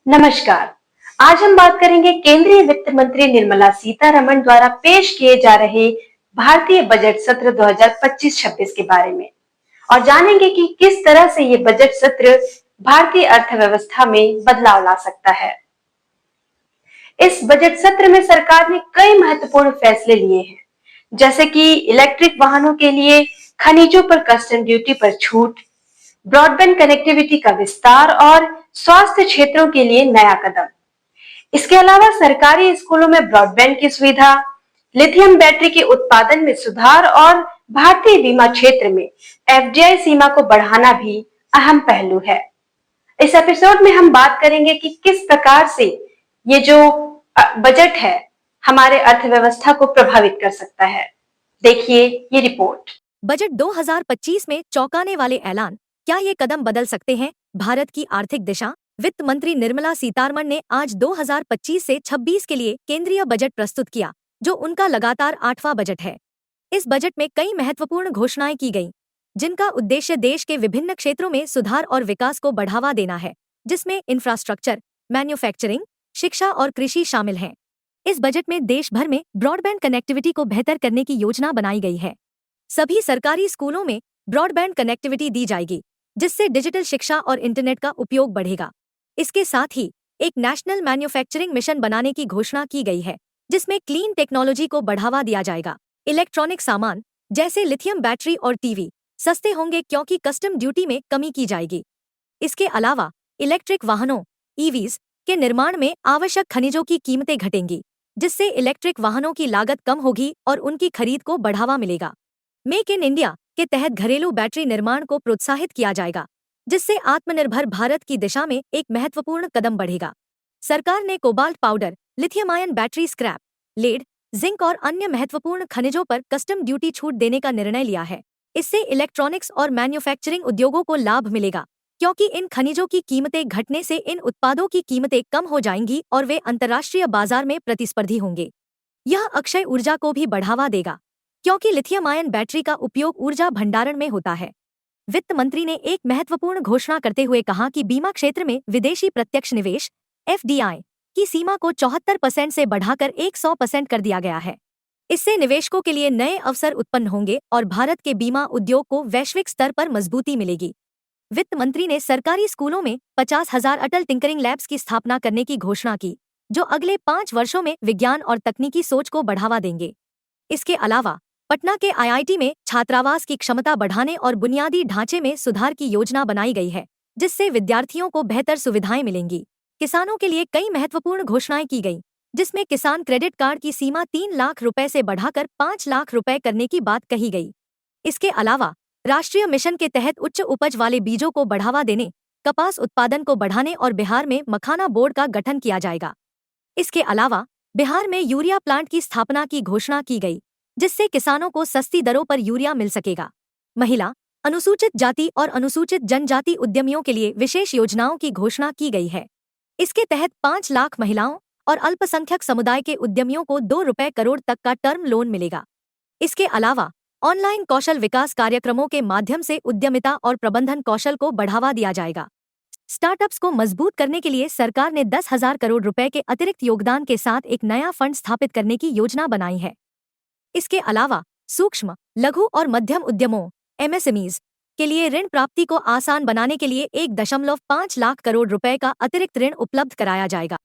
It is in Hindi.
नमस्कार। आज हम बात करेंगे केंद्रीय वित्त मंत्री निर्मला सीतारमण द्वारा पेश किए जा रहे भारतीय बजट सत्र 2025-26 के बारे में और जानेंगे कि किस तरह से ये बजट सत्र भारतीय अर्थव्यवस्था में बदलाव ला सकता है। इस बजट सत्र में सरकार ने कई महत्वपूर्ण फैसले लिए हैं, जैसे कि इलेक्ट्रिक वाहनों के लिए खनिजों पर कस्टम ड्यूटी पर छूट, ब्रॉडबैंड कनेक्टिविटी का विस्तार और स्वास्थ्य क्षेत्रों के लिए नया कदम। इसके अलावा सरकारी स्कूलों में ब्रॉडबैंड की सुविधा, लिथियम बैटरी के उत्पादन में सुधार और भारतीय बीमा क्षेत्र में एफडीआई सीमा को बढ़ाना भी अहम पहलू है। इस एपिसोड में हम बात करेंगे कि किस प्रकार से ये जो बजट है हमारे अर्थव्यवस्था को प्रभावित कर सकता है। देखिए ये रिपोर्ट। बजट 2025 में चौंकाने वाले ऐलान, क्या ये कदम बदल सकते हैं भारत की आर्थिक दिशा? वित्त मंत्री निर्मला सीतारमण ने आज 2025 से 26 के लिए केंद्रीय बजट प्रस्तुत किया, जो उनका लगातार 8वां बजट है। इस बजट में कई महत्वपूर्ण घोषणाएं की गईं, जिनका उद्देश्य देश के विभिन्न क्षेत्रों में सुधार और विकास को बढ़ावा देना है, जिसमें इंफ्रास्ट्रक्चर, मैन्युफैक्चरिंग, शिक्षा और कृषि शामिल हैं। इस बजट में देश भर में ब्रॉडबैंड कनेक्टिविटी को बेहतर करने की योजना बनाई गई है। सभी सरकारी स्कूलों में ब्रॉडबैंड कनेक्टिविटी दी जाएगी, जिससे डिजिटल शिक्षा और इंटरनेट का उपयोग बढ़ेगा। इसके साथ ही एक नेशनल मैन्युफैक्चरिंग मिशन बनाने की घोषणा की गई है, जिसमें क्लीन टेक्नोलॉजी को बढ़ावा दिया जाएगा। इलेक्ट्रॉनिक सामान जैसे लिथियम बैटरी और टीवी सस्ते होंगे क्योंकि कस्टम ड्यूटी में कमी की जाएगी। इसके अलावा इलेक्ट्रिक वाहनों ईवीज के निर्माण में आवश्यक खनिजों की कीमतें घटेंगी, जिससे इलेक्ट्रिक वाहनों की लागत कम होगी और उनकी खरीद को बढ़ावा मिलेगा। मेक इन इंडिया के तहत घरेलू बैटरी निर्माण को प्रोत्साहित किया जाएगा, जिससे आत्मनिर्भर भारत की दिशा में एक महत्वपूर्ण कदम बढ़ेगा। सरकार ने cobalt powder, lithium ion battery scrap, lead, zinc और अन्य महत्वपूर्ण खनिजों पर कस्टम ड्यूटी छूट देने का निर्णय लिया है। इससे इलेक्ट्रॉनिक्स और मैन्युफैक्चरिंग उद्योगों को लाभ मिलेगा, क्योंकि इन खनिजों की कीमतें घटने से इन उत्पादों की कीमतें कम हो जाएंगी और वे अंतर्राष्ट्रीय बाजार में प्रतिस्पर्धी होंगे। यह अक्षय ऊर्जा को भी बढ़ावा देगा, क्योंकि लिथियम आयन बैटरी का उपयोग ऊर्जा भंडारण में होता है। वित्त मंत्री ने एक महत्वपूर्ण घोषणा करते हुए कहा कि बीमा क्षेत्र में विदेशी प्रत्यक्ष निवेश एफडीआई की सीमा को 74% से बढ़ाकर 100% कर दिया गया है। इससे निवेशकों के लिए नए अवसर उत्पन्न होंगे और भारत के बीमा उद्योग को वैश्विक स्तर पर मजबूती मिलेगी। वित्त मंत्री ने सरकारी स्कूलों में 50,000 अटल टिंकरिंग लैब्स की स्थापना करने की घोषणा की, जो अगले 5 वर्षों में विज्ञान और तकनीकी सोच को बढ़ावा देंगे। इसके अलावा पटना के आईआईटी में छात्रावास की क्षमता बढ़ाने और बुनियादी ढांचे में सुधार की योजना बनाई गई है, जिससे विद्यार्थियों को बेहतर सुविधाएं मिलेंगी। किसानों के लिए कई महत्वपूर्ण घोषणाएं की गईं, जिसमें किसान क्रेडिट कार्ड की सीमा 3 लाख रुपए से बढ़ाकर 5 लाख रुपए करने की बात कही गई। इसके अलावा राष्ट्रीय मिशन के तहत उच्च उपज वाले बीजों को बढ़ावा देने, कपास उत्पादन को बढ़ाने और बिहार में मखाना बोर्ड का गठन किया जाएगा। इसके अलावा बिहार में यूरिया प्लांट की स्थापना की घोषणा की गई, जिससे किसानों को सस्ती दरों पर यूरिया मिल सकेगा। महिला, अनुसूचित जाति और अनुसूचित जनजाति उद्यमियों के लिए विशेष योजनाओं की घोषणा की गई है। इसके तहत 5 लाख महिलाओं और अल्पसंख्यक समुदाय के उद्यमियों को 2 रुपए करोड़ तक का टर्म लोन मिलेगा। इसके अलावा ऑनलाइन कौशल विकास कार्यक्रमों के माध्यम से उद्यमिता और प्रबंधन कौशल को बढ़ावा दिया जाएगा। स्टार्टअप्स को मजबूत करने के लिए सरकार ने 10,000 करोड़ रुपए के अतिरिक्त योगदान के साथ एक नया फंड स्थापित करने की योजना बनाई है। इसके अलावा सूक्ष्म, लघु और मध्यम उद्यमों एमएसएमईज के लिए ऋण प्राप्ति को आसान बनाने के लिए 1.5 लाख करोड़ रुपए का अतिरिक्त ऋण उपलब्ध कराया जाएगा।